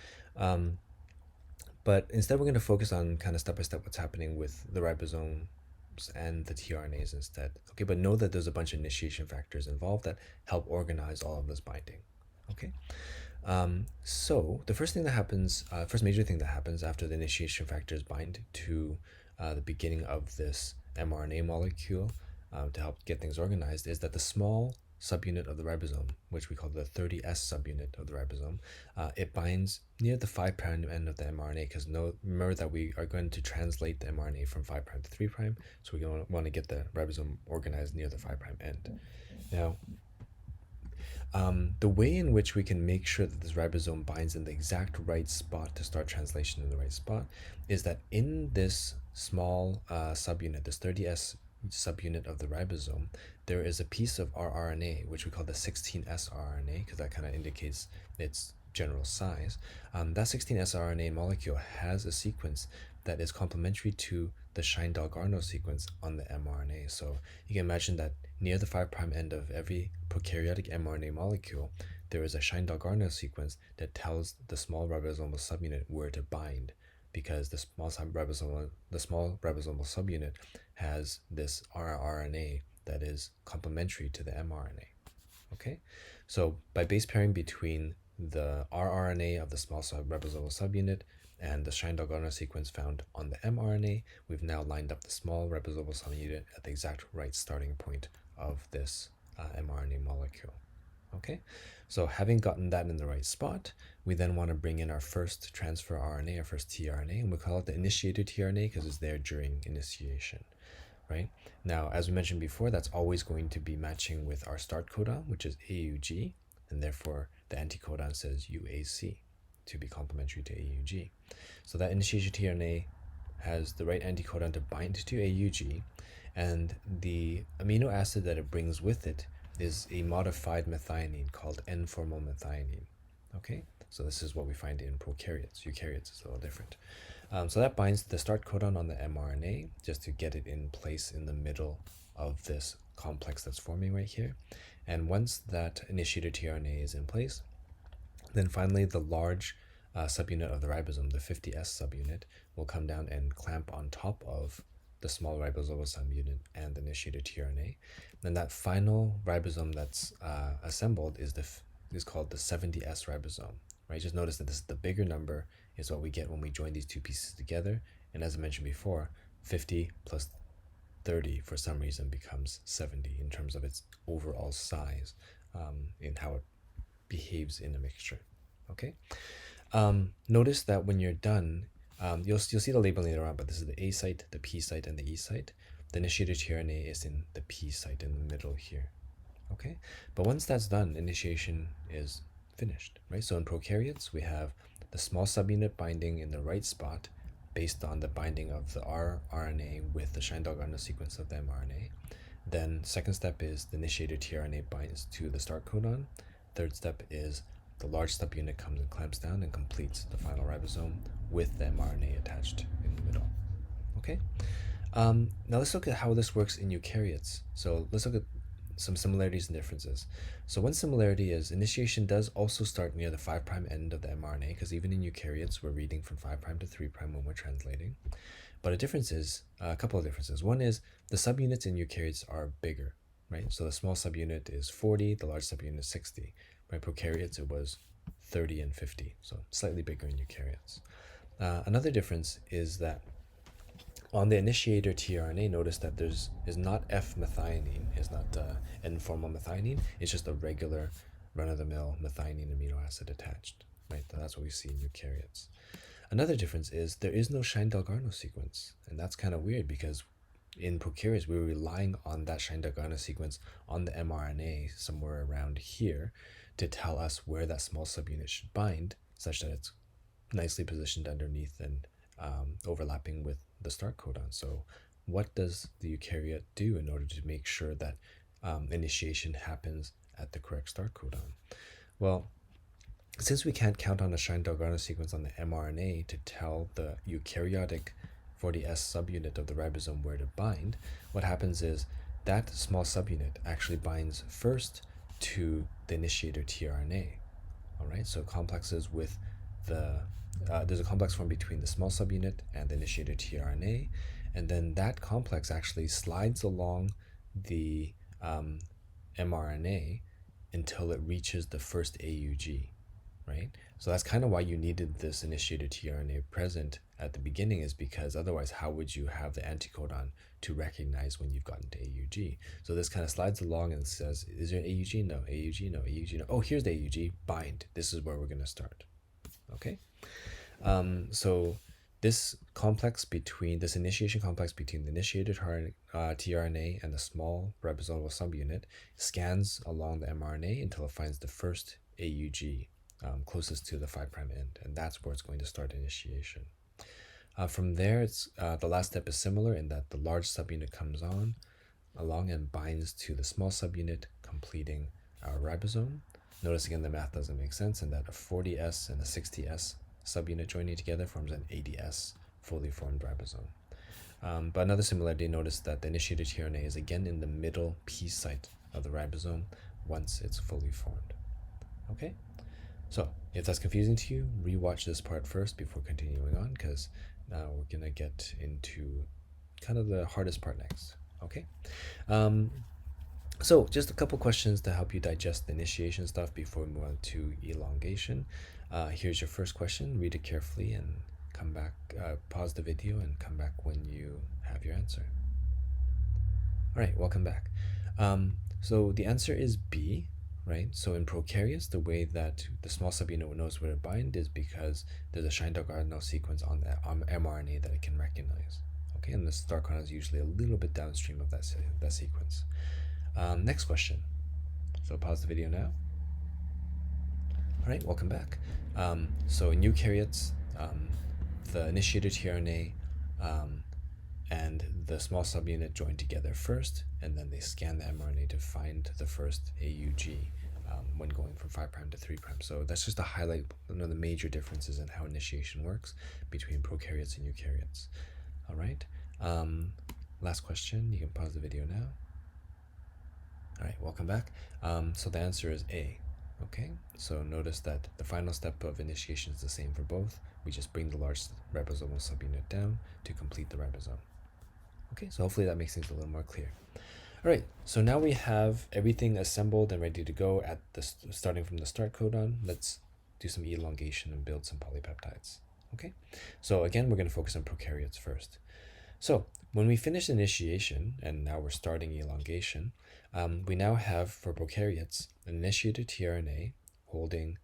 But instead we're going to focus on kind of step by step what's happening with the ribosomes and the tRNAs instead. Okay, but know that there's a bunch of initiation factors involved that help organize all of this binding. Okay. So the first major thing that happens after the initiation factors bind to the beginning of this mRNA molecule to help get things organized is that the small subunit of the ribosome, which we call the 30S subunit of the ribosome, it binds near the 5' end of the mRNA, because remember that we are going to translate the mRNA from 5' to 3', so we want to get the ribosome organized near the 5' end. Now, the way in which we can make sure that this ribosome binds in the exact right spot to start translation in the right spot is that in this small subunit, this 30S subunit of the ribosome, there is a piece of rRNA, which we call the 16S rRNA, because that kind of indicates its general size. That 16S rRNA molecule has a sequence that is complementary to the Shine-Dalgarno sequence on the mRNA. So you can imagine that near the 5' end of every prokaryotic mRNA molecule, there is a Shine-Dalgarno sequence that tells the small ribosomal subunit where to bind, because the small ribosomal subunit has this rRNA that is complementary to the mRNA. Okay, so by base pairing between the rRNA of the small ribosomal subunit and the Shine-Dalgarno sequence found on the mRNA, we've now lined up the small ribosomal subunit at the exact right starting point of this mRNA molecule. Okay, so having gotten that in the right spot, we then want to bring in our first transfer RNA, our first tRNA, and we call it the initiator tRNA because it's there during initiation, right? Now, as we mentioned before, that's always going to be matching with our start codon, which is AUG, and therefore the anticodon says UAC to be complementary to AUG. So that initiation tRNA has the right anticodon to bind to AUG, and the amino acid that it brings with it is a modified methionine called N-formylmethionine. Okay, so this is what we find in prokaryotes. Eukaryotes is a little different. So that binds the start codon on the mRNA just to get it in place in the middle of this complex that's forming right here. And once that initiator tRNA is in place, then finally the large subunit of the ribosome, the 50S subunit, will come down and clamp on top of the small ribosomal subunit and the initiator tRNA. And that final ribosome that's assembled is called the 70S ribosome, right? Just notice that this is the bigger number is what we get when we join these two pieces together. And as I mentioned before, 50 plus 30 for some reason becomes 70 in terms of its overall size, in how it behaves in a mixture. Okay. Notice that when you're done, You'll see the label later on, but this is the A site, the P site, and the E site. The initiator tRNA is in the P site in the middle here. Okay, but once that's done, initiation is finished, right? So in prokaryotes, we have the small subunit binding in the right spot based on the binding of the rRNA with the Shine Dog RNA sequence of the mRNA. Then second step is the initiator tRNA binds to the start codon. Third step is the large subunit comes and clamps down and completes the final ribosome with the mRNA attached in the middle. Okay. Now let's look at how this works in eukaryotes. So let's look at some similarities and differences. So one similarity is initiation does also start near the 5' end of the mRNA, because even in eukaryotes, we're reading from 5' to 3' when we're translating. But a difference is, a couple of differences. One is the subunits in eukaryotes are bigger, right? So the small subunit is 40, the large subunit is 60. Right? Prokaryotes, it was 30 and 50, so slightly bigger in eukaryotes. Another difference is that on the initiator tRNA, notice that is not F-methionine, it's not N-formal methionine, it's just a regular run-of-the-mill methionine amino acid attached, right? That's what we see in eukaryotes. Another difference is there is no Shine-Dalgarno sequence, and that's kind of weird because in prokaryotes, we're relying on that Shine-Dalgarno sequence on the mRNA somewhere around here to tell us where that small subunit should bind, such that it's nicely positioned underneath and overlapping with the start codon. So what does the eukaryote do in order to make sure that initiation happens at the correct start codon? Well, since we can't count on a Shine-Dalgarno sequence on the mRNA to tell the eukaryotic 40S subunit of the ribosome where to bind, what happens is that small subunit actually binds first to the initiator tRNA. All right, so complexes with there's a complex formed between the small subunit and the initiator tRNA, and then that complex actually slides along the mRNA until it reaches the first AUG, right? So that's kind of why you needed this initiator tRNA present at the beginning, is because otherwise how would you have the anticodon to recognize when you've gotten to AUG? So this kind of slides along and says, is there an AUG? No. AUG? No. AUG? No. Oh, here's the AUG. Bind. This is where we're going to start. Okay? So this initiation complex between the initiated tRNA and the small ribosomal subunit scans along the mRNA until it finds the first AUG closest to the 5' end, and that's where it's going to start initiation. From there, the last step is similar in that the large subunit comes along and binds to the small subunit, completing our ribosome. Notice again the math doesn't make sense, and that a 40S and a 60S subunit joining together forms an 80S fully formed ribosome. But another similarity, notice that the initiated tRNA is again in the middle P site of the ribosome once it's fully formed. Okay? So, if that's confusing to you, rewatch this part first before continuing on, because now we're going to get into kind of the hardest part next. Okay? So, just a couple questions to help you digest the initiation stuff before we move on to elongation. Here's your first question. Read it carefully and come back, pause the video and come back when you have your answer. All right, welcome back. So the answer is B, right? So in prokaryotes, the way that the small subunit knows where to bind is because there's a Shine-Dalgarno sequence on the mRNA that it can recognize. Okay, and the start codon is usually a little bit downstream of that sequence. Next question. So pause the video now. All right, welcome back. So in eukaryotes, the initiator tRNA and the small subunit join together first, and then they scan the mRNA to find the first AUG when going from 5' to 3'. So that's just to highlight one of the major differences in how initiation works between prokaryotes and eukaryotes. All right. Last question. You can pause the video now. All right, welcome back. So the answer is A. Okay, so notice that the final step of initiation is the same for both. We just bring the large ribosomal subunit down to complete the ribosome. Okay, so hopefully that makes things a little more clear. All right, so now we have everything assembled and ready to go at the starting from the start codon. Let's do some elongation and build some polypeptides. Okay, so again, we're going to focus on prokaryotes first. So when we finish initiation, and now we're starting elongation, we now have, for prokaryotes, an initiator tRNA holding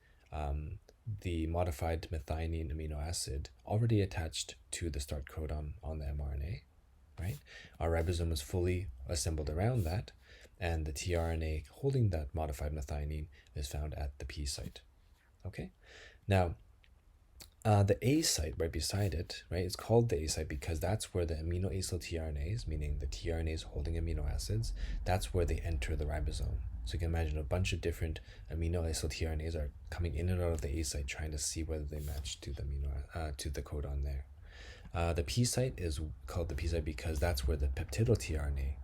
the modified methionine amino acid already attached to the start codon on the mRNA, right? Our ribosome is fully assembled around that, and the tRNA holding that modified methionine is found at the P site. Okay? Now, the A site right beside it, right, it's called the A site because that's where the amino acyl tRNAs, meaning the tRNAs holding amino acids, that's where they enter the ribosome. So you can imagine a bunch of different amino acyl tRNAs are coming in and out of the A site trying to see whether they match to the to the codon there. The P site is called the P site because that's where the peptidyl tRNA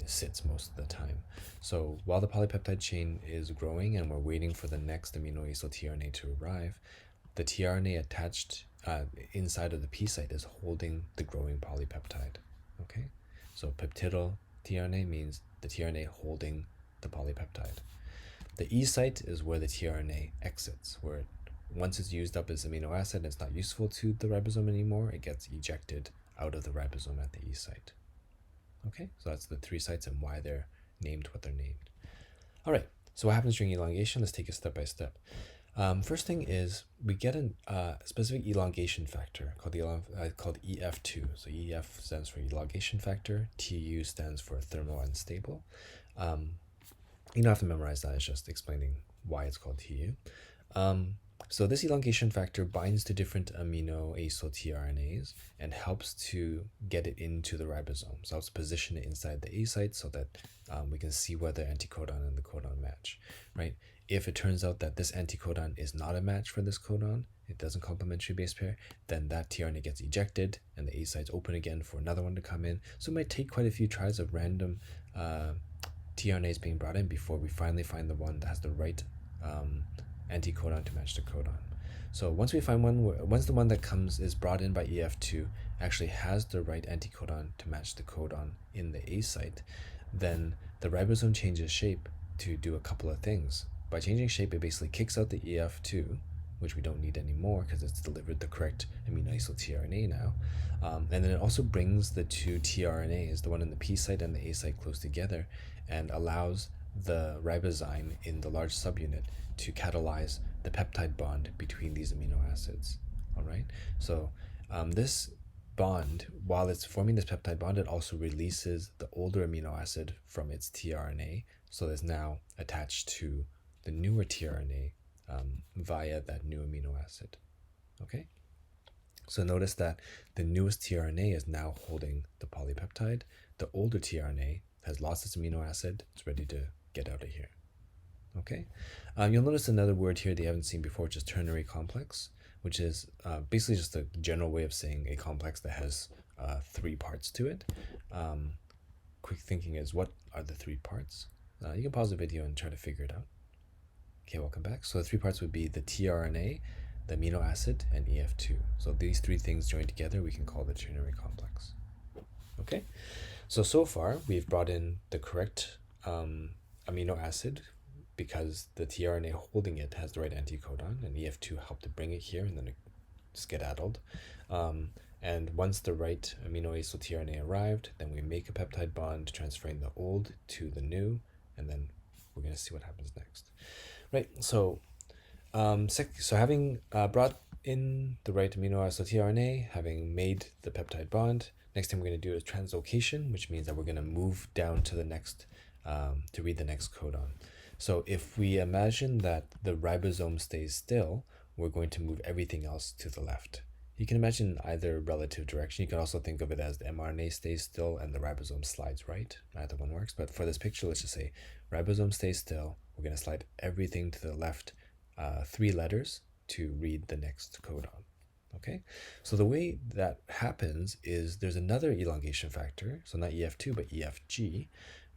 sits most of the time. So while the polypeptide chain is growing and we're waiting for the next amino acyl tRNA to arrive, the tRNA attached inside of the P site is holding the growing polypeptide. Okay, so peptidyl tRNA means the tRNA holding the polypeptide. The E site is where the tRNA exits, where once it's used up as amino acid and it's not useful to the ribosome anymore, it gets ejected out of the ribosome at the E site. Okay, so that's the three sites and why they're named what they're named. All right, so what happens during elongation? Let's take it step by step. First thing is we get a specific elongation factor called EF2. So EF stands for elongation factor, TU stands for thermal unstable. You don't have to memorize that, it's just explaining why it's called TU. So this elongation factor binds to different amino acyl tRNAs and helps to get it into the ribosome. So helps position it inside the A site so that we can see whether anticodon and the codon match, right? If it turns out that this anticodon is not a match for this codon, it doesn't complementary base pair, then that tRNA gets ejected and the A site's open again for another one to come in. So it might take quite a few tries of random tRNAs being brought in before we finally find the one that has the right anticodon to match the codon. So once we find one, once the one that is brought in by EF2 actually has the right anticodon to match the codon in the A site, then the ribosome changes shape to do a couple of things. By changing shape, it basically kicks out the EF2, which we don't need anymore because it's delivered the correct amino acyl tRNA now. And then it also brings the two tRNAs, the one in the P site and the A site, close together and allows the ribozyme in the large subunit to catalyze the peptide bond between these amino acids. All right, so this bond, while it's forming this peptide bond, it also releases the older amino acid from its tRNA, so it's now attached to the newer tRNA via that new amino acid. Okay, so notice that the newest tRNA is now holding the polypeptide. The older tRNA has lost its amino acid. It's ready to get out of here. Okay, you'll notice another word here that you haven't seen before, which is ternary complex, which is basically just a general way of saying a complex that has three parts to it. Quick thinking is, what are the three parts? You can pause the video and try to figure it out. Okay, welcome back. So the three parts would be the tRNA, the amino acid, and EF2. So these three things joined together we can call the ternary complex. Okay, so far we've brought in the correct amino acid because the tRNA holding it has the right anticodon, and EF2 helped to bring it here, and then it skedaddled. And once the right amino acyl tRNA arrived, then we make a peptide bond transferring the old to the new, and then we're going to see what happens next. Right, so having brought in the right amino acyl tRNA, having made the peptide bond, next thing we're going to do is translocation, which means that we're going to move down to the next, to read the next codon. So if we imagine that the ribosome stays still, we're going to move everything else to the left. You can imagine either relative direction. You can also think of it as the mRNA stays still and the ribosome slides right. Either one works. But for this picture, let's just say ribosome stays still. We're going to slide everything to the left 3 letters to read the next codon. Okay, so the way that happens is there's another elongation factor, so not EF2 but EFG,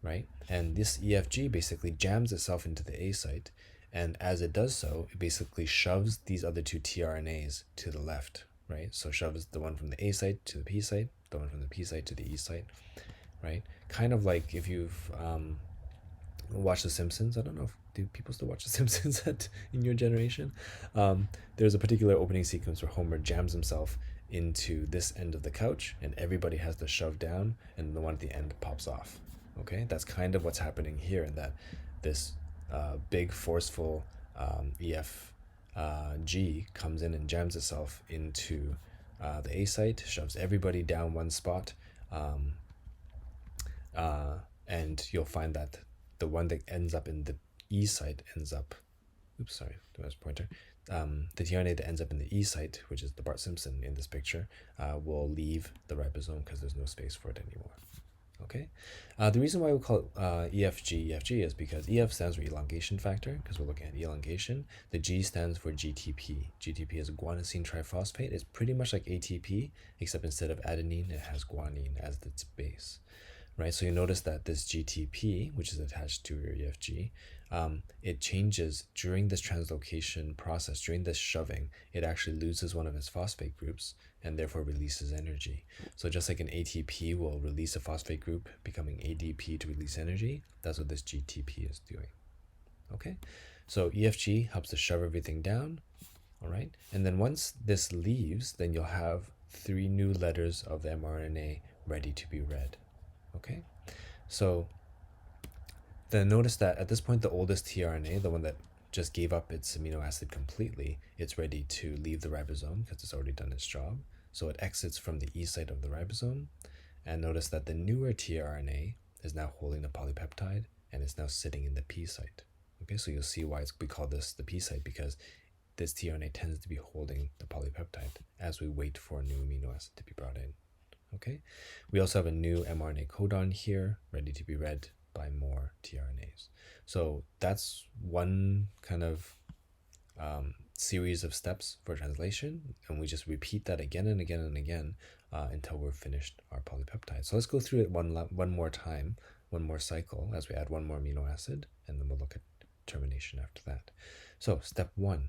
right? And this EFG basically jams itself into the A site, and as it does so, it basically shoves these other two tRNAs to the left, right? So shoves the one from the A site to the P site, the one from the P site to the E site, right? Kind of like if you've watched The Simpsons. I don't know if do people still watch The Simpsons in your generation. There's a particular opening sequence where Homer jams himself into this end of the couch, and everybody has to shove down, and the one at the end pops off. Okay, that's kind of what's happening here, in that this big forceful EF G comes in and jams itself into the A site, shoves everybody down one spot, um, and you'll find that the one that ends up in the E site ends up, oops, sorry, the mouse pointer. The tRNA that ends up in the E site, which is the Bart Simpson in this picture, will leave the ribosome because there's no space for it anymore. Okay, the reason why we call it EFG is because EF stands for elongation factor, because we're looking at elongation. The G stands for GTP. GTP is a guanosine triphosphate. It's pretty much like ATP, except instead of adenine, it has guanine as its base. Right, so you notice that this GTP, which is attached to your EFG, it changes during this translocation process, during this shoving, it actually loses one of its phosphate groups and therefore releases energy. So just like an ATP will release a phosphate group, becoming ADP to release energy, that's what this GTP is doing. Okay, so EFG helps to shove everything down, all right? And then once this leaves, then you'll have 3 new letters of the mRNA ready to be read. Okay, so then notice that at this point, the oldest tRNA, the one that just gave up its amino acid completely, it's ready to leave the ribosome because it's already done its job. So it exits from the E site of the ribosome. And notice that the newer tRNA is now holding the polypeptide and it's now sitting in the P site. Okay, so you'll see why we call this the P site, because this tRNA tends to be holding the polypeptide as we wait for a new amino acid to be brought in. Okay, we also have a new mRNA codon here, ready to be read by more tRNAs. So that's one kind of series of steps for translation, and we just repeat that again and again and again until we're finished our polypeptide. So let's go through it one more time, one more cycle, as we add one more amino acid, and then we'll look at termination after that. So step 1,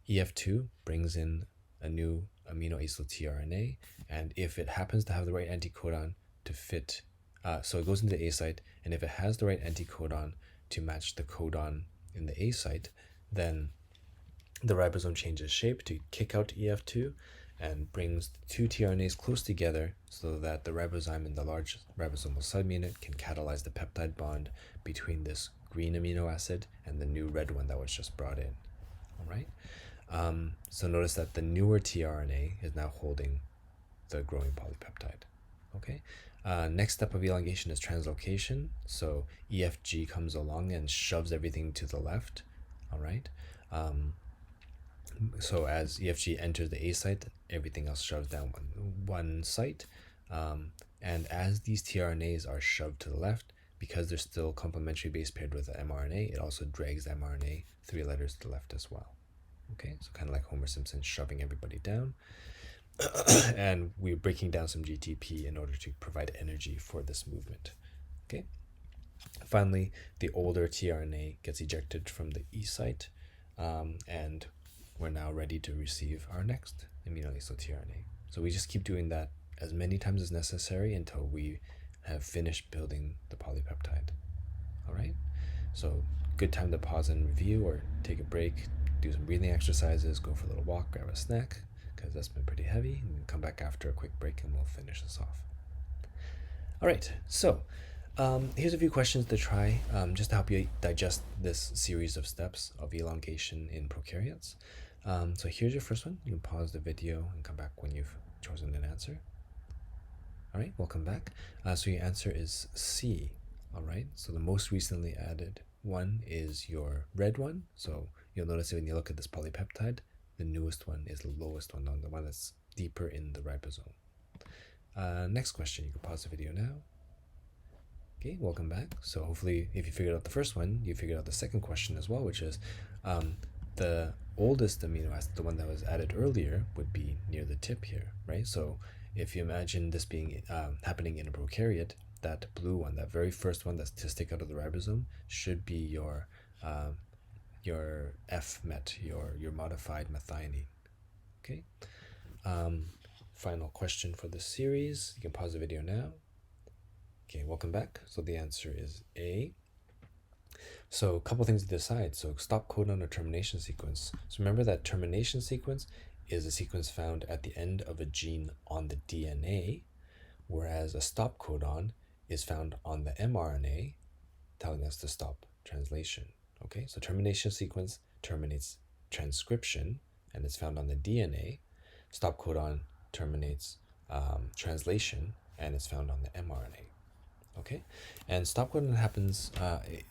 EF2 brings in a new amino acyl tRNA, and if it happens to have the right anticodon to fit, so it goes into the A site, and if it has the right anticodon to match the codon in the A site, then the ribosome changes shape to kick out EF2 and brings 2 tRNAs close together so that the ribozyme in the large ribosomal subunit can catalyze the peptide bond between this green amino acid and the new red one that was just brought in. All right. So notice that the newer tRNA is now holding the growing polypeptide. Okay. Next step of elongation is translocation. So EFG comes along and shoves everything to the left. All right. So as EFG enters the A site, everything else shoves down one site. And as these tRNAs are shoved to the left, because they're still complementary base paired with the mRNA, it also drags the mRNA 3 letters to the left as well. Okay, so kind of like Homer Simpson shoving everybody down. And we're breaking down some GTP in order to provide energy for this movement. Okay. Finally, the older tRNA gets ejected from the E site, and we're now ready to receive our next amino acyl tRNA. So we just keep doing that as many times as necessary until we have finished building the polypeptide. All right. So good time to pause and review, or take a break, do some breathing exercises, go for a little walk, grab a snack, because that's been pretty heavy, and come back after a quick break and we'll finish this off. All right, so here's a few questions to try just to help you digest this series of steps of elongation in prokaryotes. So here's your first one. You can pause the video and come back when you've chosen an answer. All right, welcome back. So your answer is C. All right, so the most recently added one is your red one. So you'll notice when you look at this polypeptide, the newest one is the lowest one, the one that's deeper in the ribosome. Next question, you can pause the video now. Okay, welcome back. So hopefully if you figured out the first one, you figured out the second question as well, which is the oldest amino acid, the one that was added earlier, would be near the tip here, right? So if you imagine this being happening in a prokaryote, that blue one, that very first one that's to stick out of the ribosome, should be your F-met, your modified methionine. Okay. Final question for this series. You can pause the video now. Okay, welcome back. So the answer is A. So a couple things to decide. So stop codon or termination sequence. So remember that termination sequence is a sequence found at the end of a gene on the DNA, whereas a stop codon is found on the mRNA, telling us to stop translation. Okay, so termination sequence terminates transcription, and it's found on the DNA. Stop codon terminates translation, and it's found on the mRNA. Okay, and stop codon happens,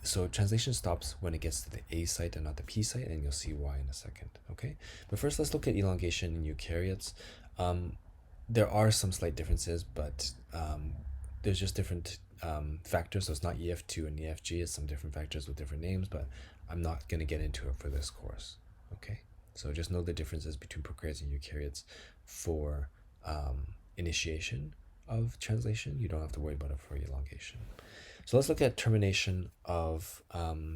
so translation stops when it gets to the A site and not the P site, and you'll see why in a second. Okay, but first let's look at elongation in eukaryotes. There are some slight differences, but there's just different factors. So it's not EF2 and EFG, it's some different factors with different names, but I'm not going to get into it for this course. Okay, so just know the differences between prokaryotes and eukaryotes for initiation of translation. You don't have to worry about it for elongation. So let's look at termination of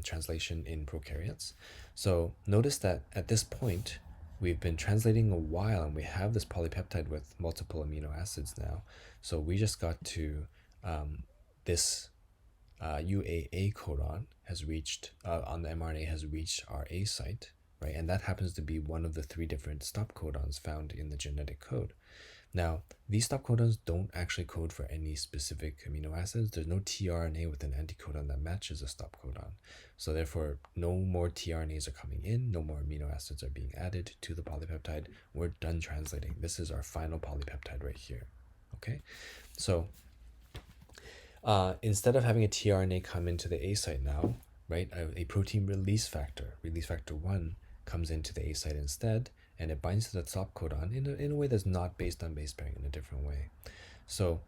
translation in prokaryotes. So notice that at this point, we've been translating a while and we have this polypeptide with multiple amino acids now. So we just got to this UAA codon has reached, on the mRNA has reached our A site, right? And that happens to be one of the 3 different stop codons found in the genetic code. Now, these stop codons don't actually code for any specific amino acids. There's no tRNA with an anticodon that matches a stop codon. So therefore, no more tRNAs are coming in, no more amino acids are being added to the polypeptide. We're done translating. This is our final polypeptide right here. Okay, so instead of having a tRNA come into the A site now, right, a protein release factor 1, comes into the A site instead, and it binds to the stop codon in a way that's not based on base pairing, in a different way. So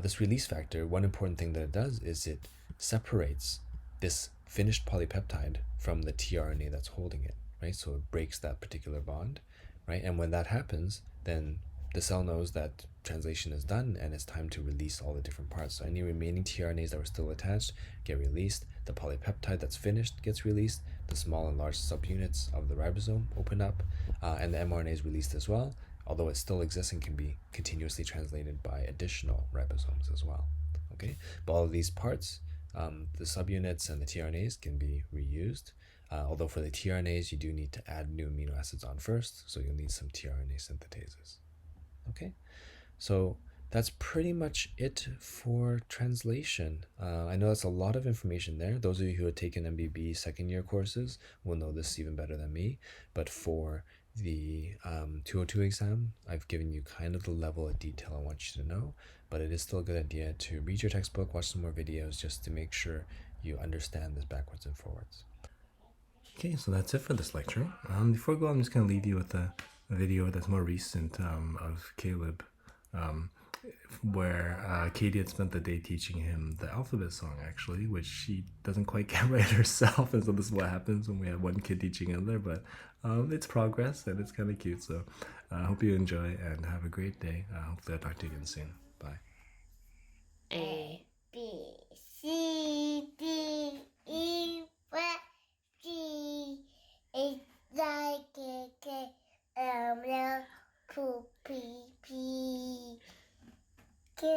this release factor, one important thing that it does is it separates this finished polypeptide from the tRNA that's holding it, right? So it breaks that particular bond, right? And when that happens, then the cell knows that translation is done and it's time to release all the different parts. So any remaining tRNAs that were still attached get released. The polypeptide that's finished gets released. The small and large subunits of the ribosome open up, and the mRNA is released as well, although it still exists and can be continuously translated by additional ribosomes as well. Okay, but all of these parts, the subunits and the tRNAs, can be reused. Although for the tRNAs, you do need to add new amino acids on first, so you'll need some tRNA synthetases. Okay, so that's pretty much it for translation. I know that's a lot of information there. Those of you who have taken MBB second year courses will know this even better than me. But for the 202 exam, I've given you kind of the level of detail I want you to know. But it is still a good idea to read your textbook, watch some more videos, just to make sure you understand this backwards and forwards. Okay, so that's it for this lecture. Before I go, I'm just going to leave you with a video that's more recent of Caleb, where Katie had spent the day teaching him the alphabet song, actually, which she doesn't quite get right herself. And so this is what happens when we have one kid teaching another, but it's progress and it's kind of cute. So I hope you enjoy and have a great day. Hopefully I'll talk to you again soon. Bye. A B C D E F G H I K K L M N O P Q